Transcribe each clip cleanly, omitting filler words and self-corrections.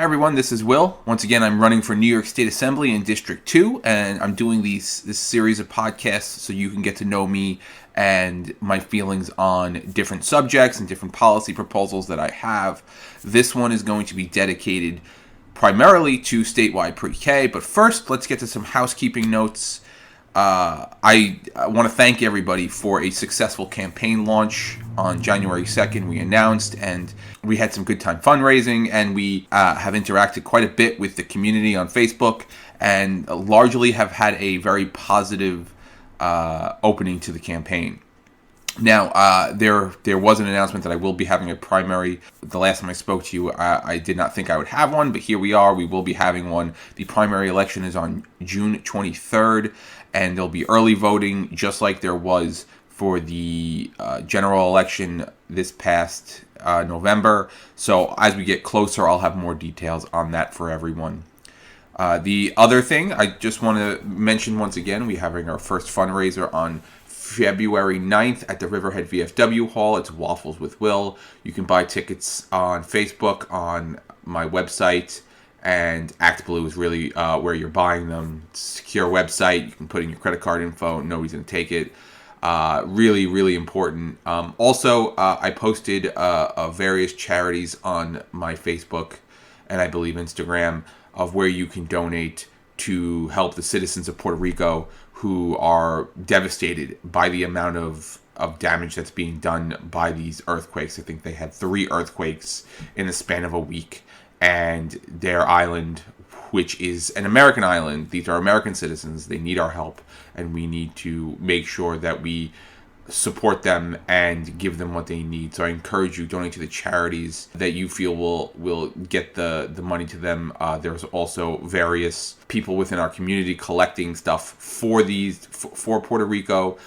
Hi everyone, this is Will. Once again, I'm running for New York State Assembly in District 2, and I'm doing this series of podcasts so you can get to know me and my feelings on different subjects and different policy proposals that I have. This one is going to be dedicated primarily to statewide pre-K, but first, let's get to some housekeeping notes. I want to thank everybody for a successful campaign launch on January 2nd. We announced and we had some good time fundraising, and we have interacted quite a bit with the community on Facebook and largely have had a very positive opening to the campaign. Now, there was an announcement that I will be having a primary. The last time I spoke to you, I did not think I would have one, but here we are. We will be having one. The primary election is on June 23rd, and there'll be early voting, just like there was for the general election this past November. So as we get closer, I'll have more details on that for everyone. The other thing I just want to mention once again, we're having our first fundraiser on February 9th at the Riverhead VFW Hall. It's Waffles with Will. You can buy tickets on Facebook, on my website, and ActBlue is really where you're buying them. It's a secure website. You can put in your credit card info. Nobody's going to take it. Really, really important. Also, I posted various charities on my Facebook and I believe Instagram of where you can donate to help the citizens of Puerto Rico who are devastated by the amount of damage that's being done by these earthquakes. I think they had 3 earthquakes in the span of a week, and their island, which is an American island, these are American citizens, they need our help, and we need to make sure that we support them and give them what they need. So I encourage you, donate to the charities that you feel will get the money to them. There's also various people within our community collecting stuff for for Puerto Rico,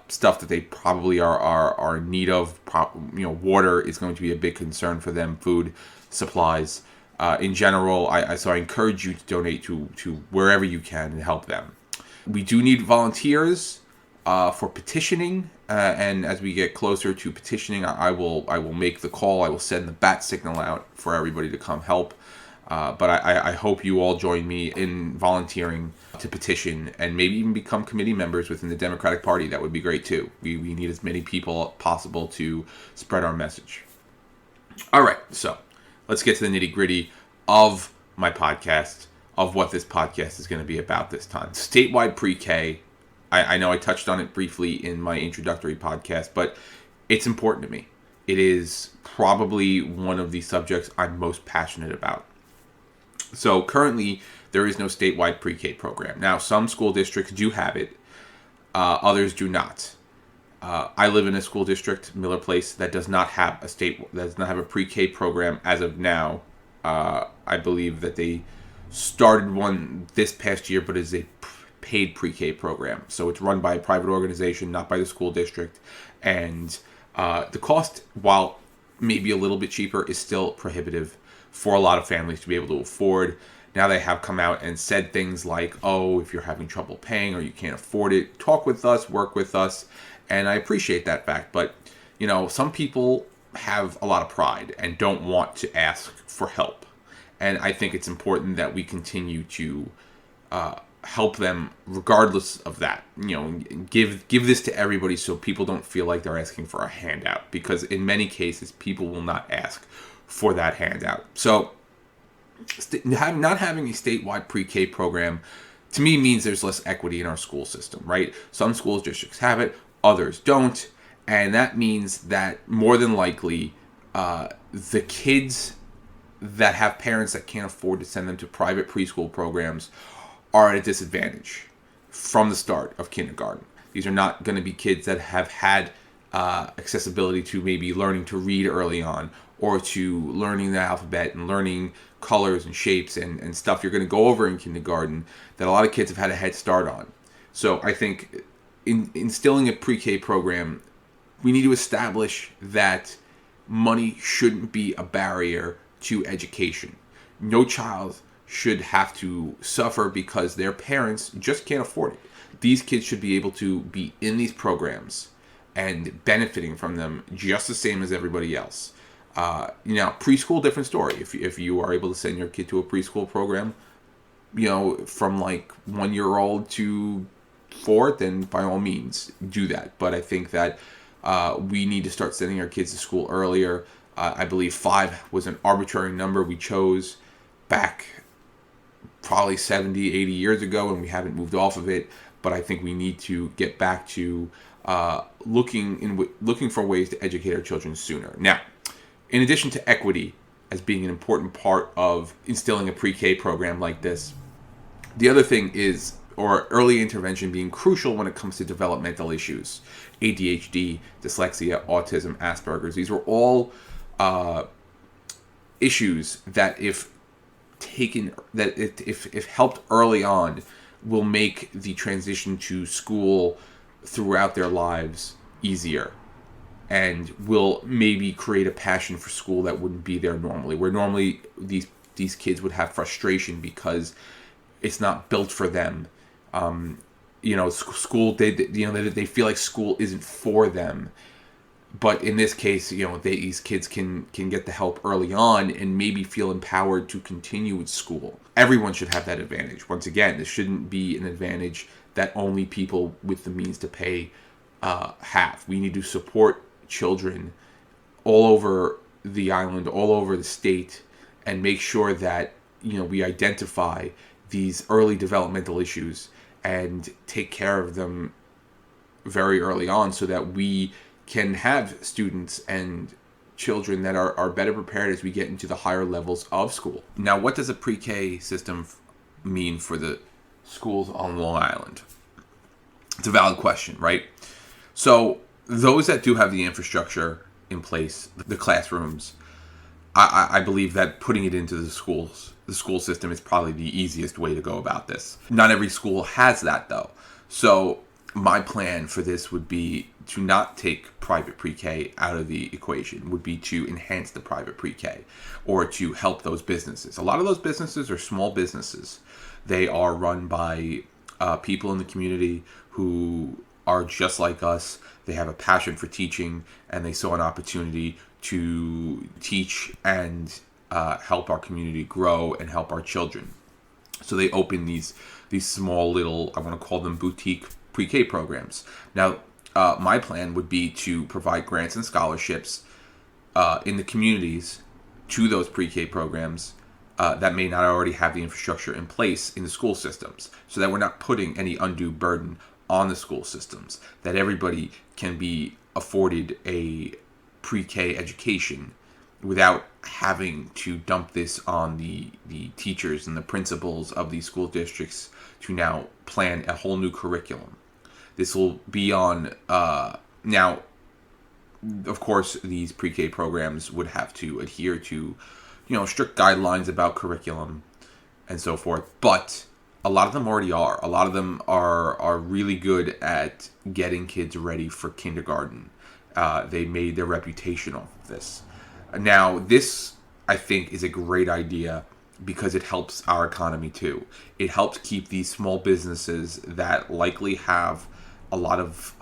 stuff that they probably are in need of. Water is going to be a big concern for them, food, supplies. In general, so I encourage you to donate to wherever you can and help them. We do need volunteers for petitioning, and as we get closer to petitioning, I will make the call. I will send the bat signal out for everybody to come help. But I hope you all join me in volunteering to petition and maybe even become committee members within the Democratic Party. That would be great too. We need as many people possible to spread our message. All right, so let's get to the nitty-gritty of my podcast, of what this podcast is going to be about this time. Statewide pre-K. I know I touched on it briefly in my introductory podcast, but it's important to me. It is probably one of the subjects I'm most passionate about. So currently, there is no statewide pre-K program. Now, some school districts do have it. Others do not. I live in a school district, Miller Place, that does not have a pre-K program as of now. I believe that they started one this past year, but is a paid pre-K program. So it's run by a private organization, not by the school district. And the cost, while maybe a little bit cheaper, is still prohibitive for a lot of families to be able to afford. Now they have come out and said things like, oh, if you're having trouble paying or you can't afford it, talk with us, work with us. And I appreciate that fact. But, some people have a lot of pride and don't want to ask for help. And I think it's important that we continue to help them regardless of that. Give this to everybody so people don't feel like they're asking for a handout, because in many cases people will not ask for that handout. So not having a statewide pre-K program to me means there's less equity in our school system, right? Some school districts have it, others don't, and that means that more than likely the kids that have parents that can't afford to send them to private preschool programs are at a disadvantage from the start of kindergarten. These are not going to be kids that have had accessibility to maybe learning to read early on, or to learning the alphabet and learning colors and shapes and stuff you're going to go over in kindergarten that a lot of kids have had a head start on. So I think in instilling a pre-K program, we need to establish that money shouldn't be a barrier to education. No child should have to suffer because their parents just can't afford it. These kids should be able to be in these programs and benefiting from them just the same as everybody else. Preschool, different story. If you are able to send your kid to a preschool program, from like 1 year old to 4, then by all means do that. But I think that we need to start sending our kids to school earlier. I believe 5 was an arbitrary number we chose back probably 70, 80 years ago, and we haven't moved off of it. But I think we need to get back to looking for ways to educate our children sooner. Now, in addition to equity as being an important part of instilling a pre-K program like this, the other thing is, or early intervention being crucial when it comes to developmental issues. ADHD, dyslexia, autism, Asperger's. These were all issues that if helped early on, will make the transition to school throughout their lives easier, and will maybe create a passion for school that wouldn't be there normally. Where normally these kids would have frustration because it's not built for them. School, they feel like school isn't for them. But in this case, these kids can get the help early on and maybe feel empowered to continue with school. Everyone should have that advantage. Once again, this shouldn't be an advantage that only people with the means to pay have. We need to support children all over the island, all over the state, and make sure that we identify these early developmental issues and take care of them very early on, so that we can have students and children that are better prepared as we get into the higher levels of school. Now, what does a pre-K system mean for the schools on Long Island? It's a valid question, right? So those that do have the infrastructure in place, the classrooms, I believe that putting it into the school system is probably the easiest way to go about this. Not every school has that, though. So my plan for this would be to not take private pre-K out of the equation, would be to enhance the private pre-K, or to help those businesses. A lot of those businesses are small businesses. They are run by people in the community who are just like us. They have a passion for teaching, and they saw an opportunity to teach and help our community grow and help our children. So they open these small little, I want to call them boutique pre-K programs. Now, my plan would be to provide grants and scholarships in the communities to those pre-K programs that may not already have the infrastructure in place in the school systems, so that we're not putting any undue burden on the school systems, that everybody can be afforded a pre-K education without having to dump this on the teachers and the principals of these school districts to now plan a whole new curriculum. This will be on, now, of course, these pre-K programs would have to adhere to, strict guidelines about curriculum and so forth, but a lot of them already are. A lot of them are really good at getting kids ready for kindergarten. They made their reputation off of this. Now, this, I think, is a great idea because it helps our economy too. It helps keep these small businesses that likely have a lot of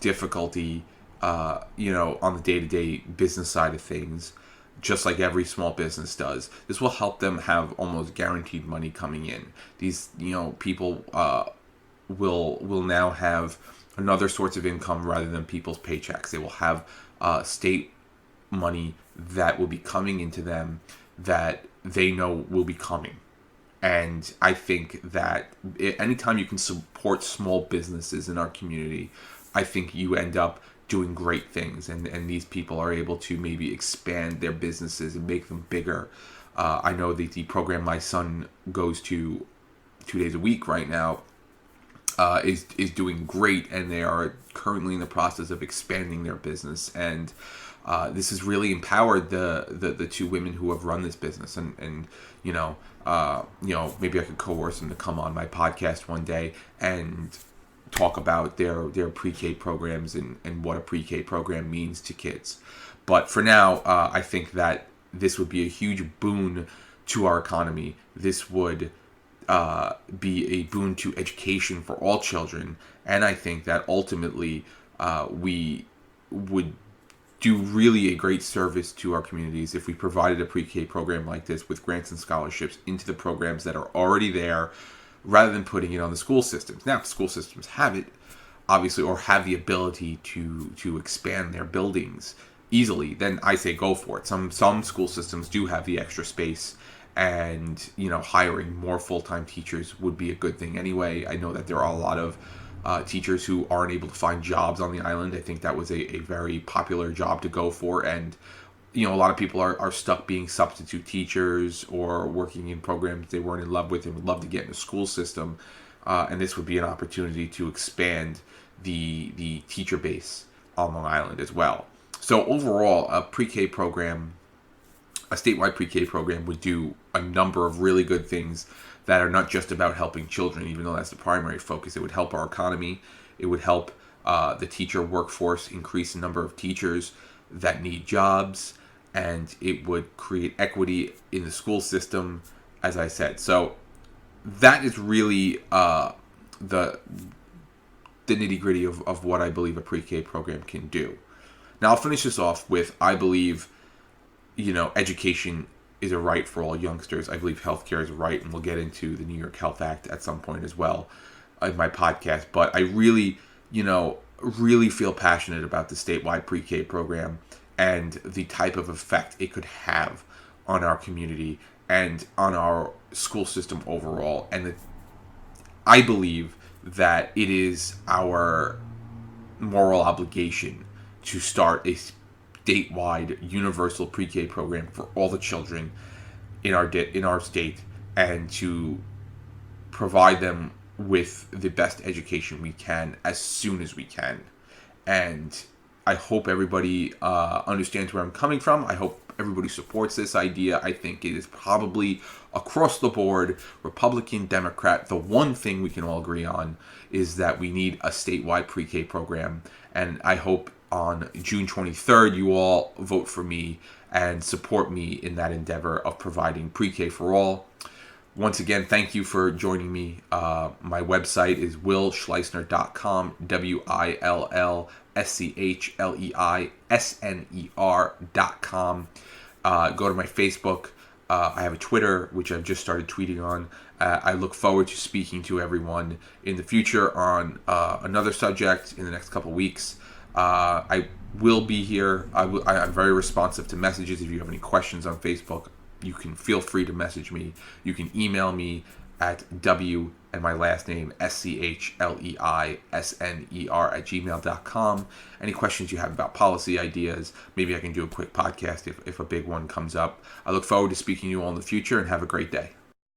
difficulty, on the day-to-day business side of things, just like every small business does. This will help them have almost guaranteed money coming in. These, people will now have another source of income rather than people's paychecks. They will have state money that will be coming into them that they know will be coming. And I think that anytime you can support small businesses in our community, I think you end up doing great things. And these people are able to maybe expand their businesses and make them bigger. I know that the program my son goes to 2 days a week right now is doing great, and they are currently in the process of expanding their business. And this has really empowered the two women who have run this business, and maybe I could coerce them to come on my podcast one day and talk about their pre-K programs and what a pre-K program means to kids. But for now, I think that this would be a huge boon to our economy. This would be a boon to education for all children, and I think that ultimately we would do really a great service to our communities if we provided a pre-K program like this with grants and scholarships into the programs that are already there, rather than putting it on the school systems. Now, if school systems have it, obviously, or have the ability to expand their buildings easily, then I say go for it. Some school systems do have the extra space, and hiring more full-time teachers would be a good thing anyway. I know that there are a lot of teachers who aren't able to find jobs on the island. I think that was a very popular job to go for, and a lot of people are stuck being substitute teachers or working in programs they weren't in love with and would love to get in the school system. And this would be an opportunity to expand the teacher base on Long Island as well. So overall, a statewide pre-K program would do a number of really good things that are not just about helping children, even though that's the primary focus. It would help our economy. It would help the teacher workforce, increase the number of teachers that need jobs, and it would create equity in the school system, as I said. So that is really the nitty-gritty of what I believe a pre-K program can do. Now, I'll finish this off with, I believe, education is a right for all youngsters. I believe healthcare is a right, and we'll get into the New York Health Act at some point as well in my podcast. But I really, really feel passionate about the statewide pre-K program and the type of effect it could have on our community and on our school system overall. And I believe that it is our moral obligation to start a statewide universal pre-K program for all the children in our state, and to provide them with the best education we can as soon as we can. And I hope everybody understands where I'm coming from. I hope everybody supports this idea. I think it is probably across the board, Republican, Democrat, the one thing we can all agree on is that we need a statewide pre-K program. And I hope on June 23rd, you all vote for me and support me in that endeavor of providing pre-K for all. Once again, thank you for joining me. My website is willschleisner.com, WILLSCHLEISNER.com. Go to my Facebook. I have a Twitter, which I've just started tweeting on. I look forward to speaking to everyone in the future on another subject in the next couple weeks. I will be here. I'm very responsive to messages. If you have any questions on Facebook, you can feel free to message me. You can email me at W and my last name, SCHLEISNER@gmail.com. Any questions you have about policy ideas, maybe I can do a quick podcast if a big one comes up. I look forward to speaking to you all in the future, and have a great day.